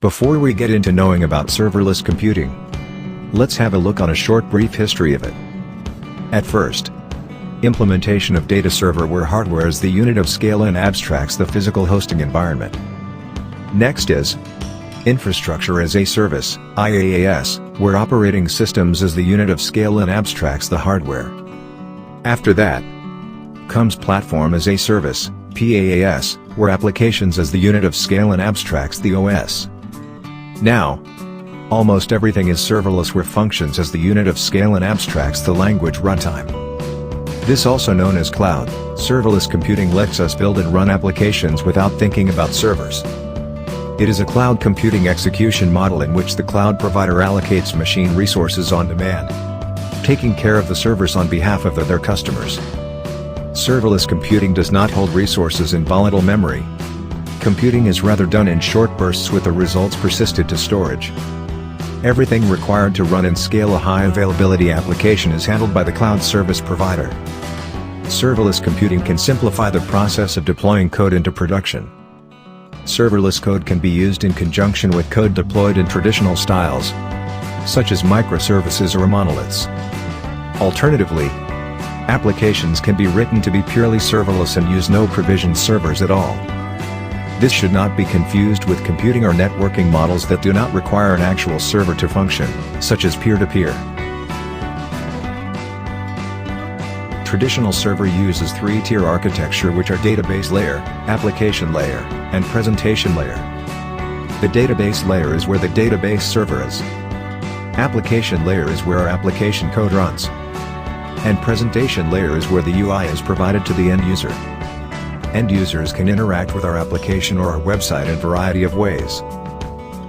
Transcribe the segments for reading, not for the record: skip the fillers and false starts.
Before we get into knowing about serverless computing, let's have a look on a short brief history of it. At first, implementation of data server where hardware is the unit of scale and abstracts the physical hosting environment. Next is infrastructure as a service, IaaS, where operating systems is the unit of scale and abstracts the hardware. After that comes platform as a service, PaaS, where applications as the unit of scale and abstracts the OS. Now, almost everything is serverless where functions as the unit of scale and abstracts the language runtime. This also known as cloud, serverless computing lets us build and run applications without thinking about servers. It is a cloud computing execution model in which the cloud provider allocates machine resources on demand, taking care of the servers on behalf of their customers. Serverless computing does not hold resources in volatile memory. Computing is rather done in short bursts with the results persisted to storage. Everything required to run and scale a high-availability application is handled by the cloud service provider. Serverless computing can simplify the process of deploying code into production. Serverless code can be used in conjunction with code deployed in traditional styles, such as microservices or monoliths. Alternatively, applications can be written to be purely serverless and use no provisioned servers at all. This should not be confused with computing or networking models that do not require an actual server to function, such as peer-to-peer. Traditional server uses three-tier architecture which are database layer, application layer, and presentation layer. The database layer is where the database server is. Application layer is where our application code runs. And presentation layer is where the UI is provided to the end user. End users can interact with our application or our website in a variety of ways.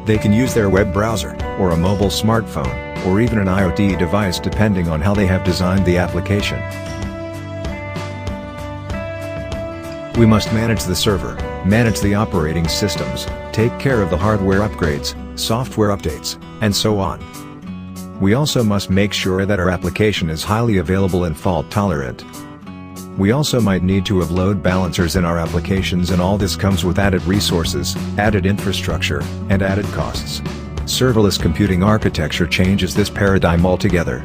They can use their web browser, or a mobile smartphone, or even an IoT device depending on how they have designed the application. We must manage the server, manage the operating systems, take care of the hardware upgrades, software updates, and so on. We also must make sure that our application is highly available and fault tolerant. We also might need to have load balancers in our applications, and all this comes with added resources, added infrastructure, and added costs. Serverless computing architecture changes this paradigm altogether.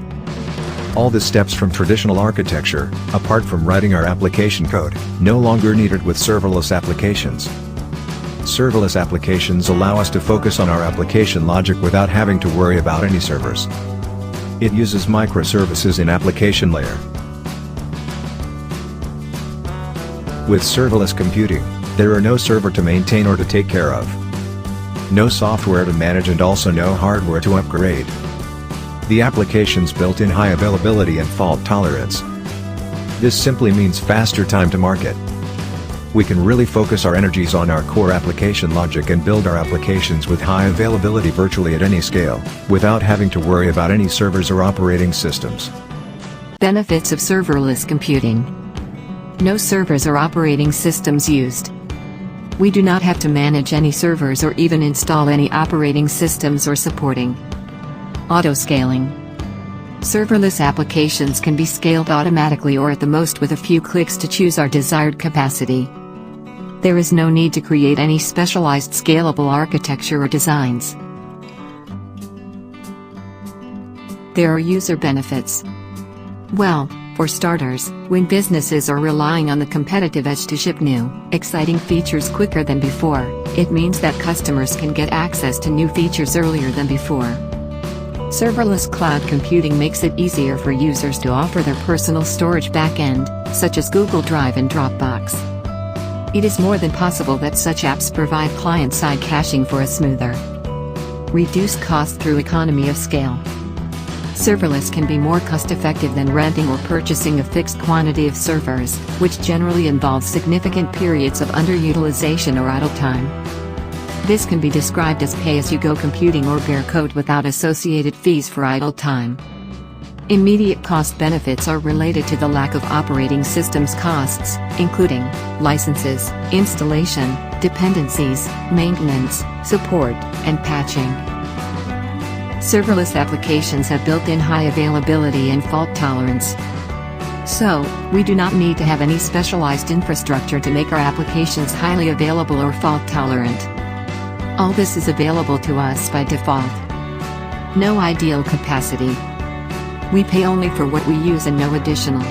All the steps from traditional architecture, apart from writing our application code, no longer needed with serverless applications. Serverless applications allow us to focus on our application logic without having to worry about any servers. It uses microservices in application layer. With serverless computing, there are no server to maintain or to take care of. No software to manage and also no hardware to upgrade. The application's built in high availability and fault tolerance. This simply means faster time to market. We can really focus our energies on our core application logic and build our applications with high availability virtually at any scale, without having to worry about any servers or operating systems. Benefits of serverless computing. No servers or operating systems used. We do not have to manage any servers or even install any operating systems or supporting. Auto-scaling. Serverless applications can be scaled automatically or at the most with a few clicks to choose our desired capacity. There is no need to create any specialized scalable architecture or designs. There are user benefits. Well, for starters, when businesses are relying on the competitive edge to ship new, exciting features quicker than before, it means that customers can get access to new features earlier than before. Serverless cloud computing makes it easier for users to offer their personal storage backend, such as Google Drive and Dropbox. It is more than possible that such apps provide client-side caching for a smoother, reduced cost through economy of scale. Serverless can be more cost-effective than renting or purchasing a fixed quantity of servers, which generally involves significant periods of underutilization or idle time. This can be described as pay-as-you-go computing or bare code without associated fees for idle time. Immediate cost benefits are related to the lack of operating systems costs, including licenses, installation, dependencies, maintenance, support, and patching. Serverless applications have built-in high availability and fault tolerance. So, we do not need to have any specialized infrastructure to make our applications highly available or fault tolerant. All this is available to us by default. No ideal capacity. We pay only for what we use and no additional.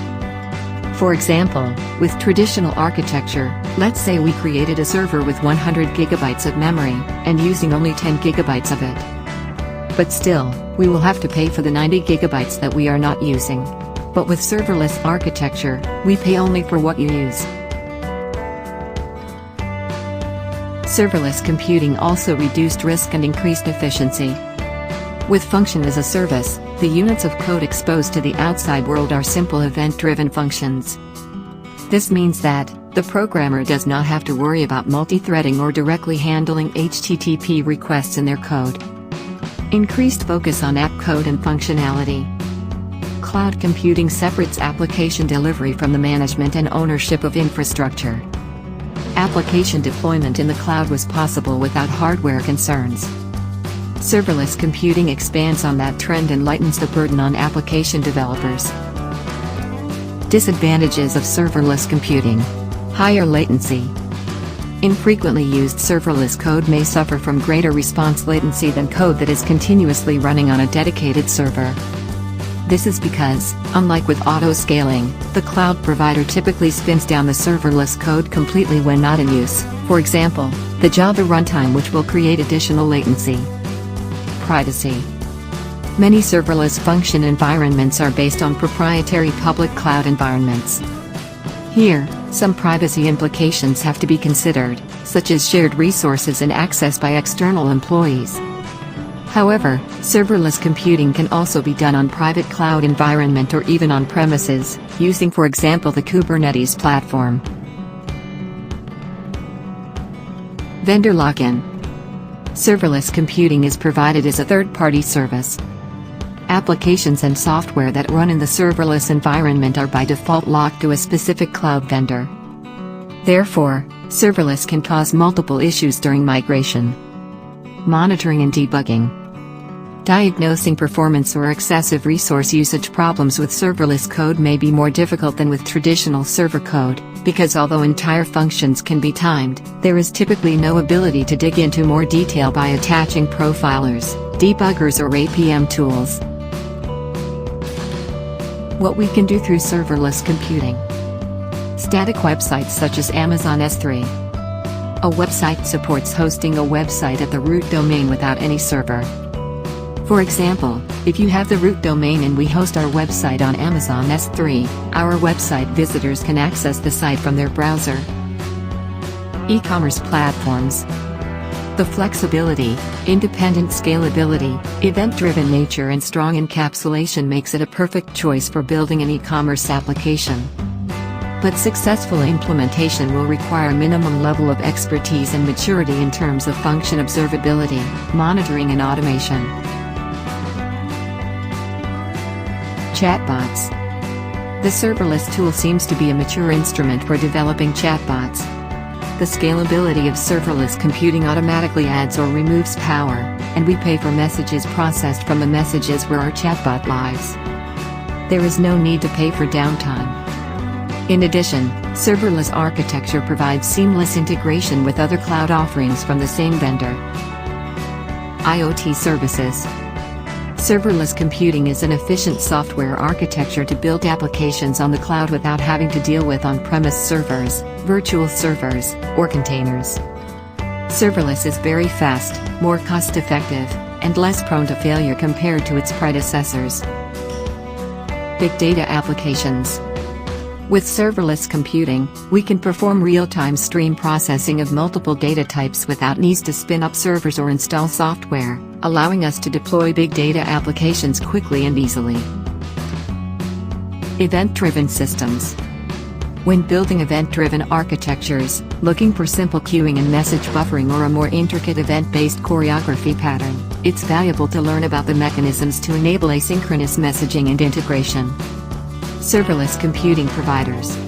For example, with traditional architecture, let's say we created a server with 100 gigabytes of memory, and using only 10 gigabytes of it. But still, we will have to pay for the 90 gigabytes that we are not using. But with serverless architecture, we pay only for what you use. Serverless computing also reduced risk and increased efficiency. With function as a service, the units of code exposed to the outside world are simple event-driven functions. This means that the programmer does not have to worry about multi-threading or directly handling HTTP requests in their code. Increased focus on app code and functionality. Cloud computing separates application delivery from the management and ownership of infrastructure. Application deployment in the cloud was possible without hardware concerns. Serverless computing expands on that trend and lightens the burden on application developers. Disadvantages of serverless computing. Higher latency. Infrequently used serverless code may suffer from greater response latency than code that is continuously running on a dedicated server. This is because, unlike with auto-scaling, the cloud provider typically spins down the serverless code completely when not in use, for example, the Java runtime, which will create additional latency. Privacy. Many serverless function environments are based on proprietary public cloud environments. Here, some privacy implications have to be considered, such as shared resources and access by external employees. However, serverless computing can also be done on private cloud environment or even on premises, using for example the Kubernetes platform. Vendor lock-in. Serverless computing is provided as a third-party service. Applications and software that run in the serverless environment are by default locked to a specific cloud vendor. Therefore, serverless can cause multiple issues during migration. Monitoring and debugging. Diagnosing performance or excessive resource usage problems with serverless code may be more difficult than with traditional server code, because although entire functions can be timed, there is typically no ability to dig into more detail by attaching profilers, debuggers or APM tools. What we can do through serverless computing. Static websites such as Amazon S3. A website supports hosting a website at the root domain without any server. For example, if you have the root domain and we host our website on Amazon S3, our website visitors can access the site from their browser. E-commerce platforms. The flexibility, independent scalability, event-driven nature and strong encapsulation makes it a perfect choice for building an e-commerce application. But successful implementation will require a minimum level of expertise and maturity in terms of function observability, monitoring and automation. Chatbots. The serverless tool seems to be a mature instrument for developing chatbots. The scalability of serverless computing automatically adds or removes power, and we pay for messages processed from the messages where our chatbot lives. There is no need to pay for downtime. In addition, serverless architecture provides seamless integration with other cloud offerings from the same vendor. IoT services. Serverless computing is an efficient software architecture to build applications on the cloud without having to deal with on-premise servers, virtual servers, or containers. Serverless is very fast, more cost-effective, and less prone to failure compared to its predecessors. Big data applications. With serverless computing, we can perform real-time stream processing of multiple data types without needs to spin up servers or install software, allowing us to deploy big data applications quickly and easily. Event-driven systems. When building event-driven architectures, looking for simple queuing and message buffering or a more intricate event-based choreography pattern, it's valuable to learn about the mechanisms to enable asynchronous messaging and integration. Serverless computing providers.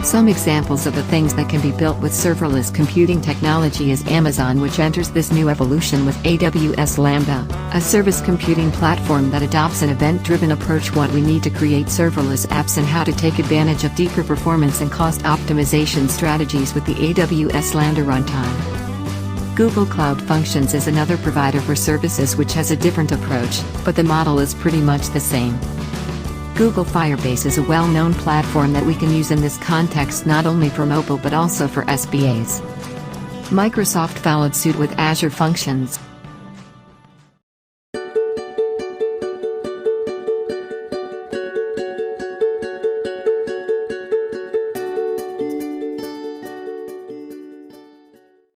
Some examples of the things that can be built with serverless computing technology is Amazon, which enters this new evolution with AWS Lambda, a service computing platform that adopts an event-driven approach. What we need to create serverless apps and how to take advantage of deeper performance and cost optimization strategies with the AWS Lambda runtime. Google Cloud Functions is another provider for services which has a different approach, but the model is pretty much the same. Google Firebase is a well-known platform that we can use in this context not only for mobile but also for SBAs. Microsoft followed suit with Azure Functions.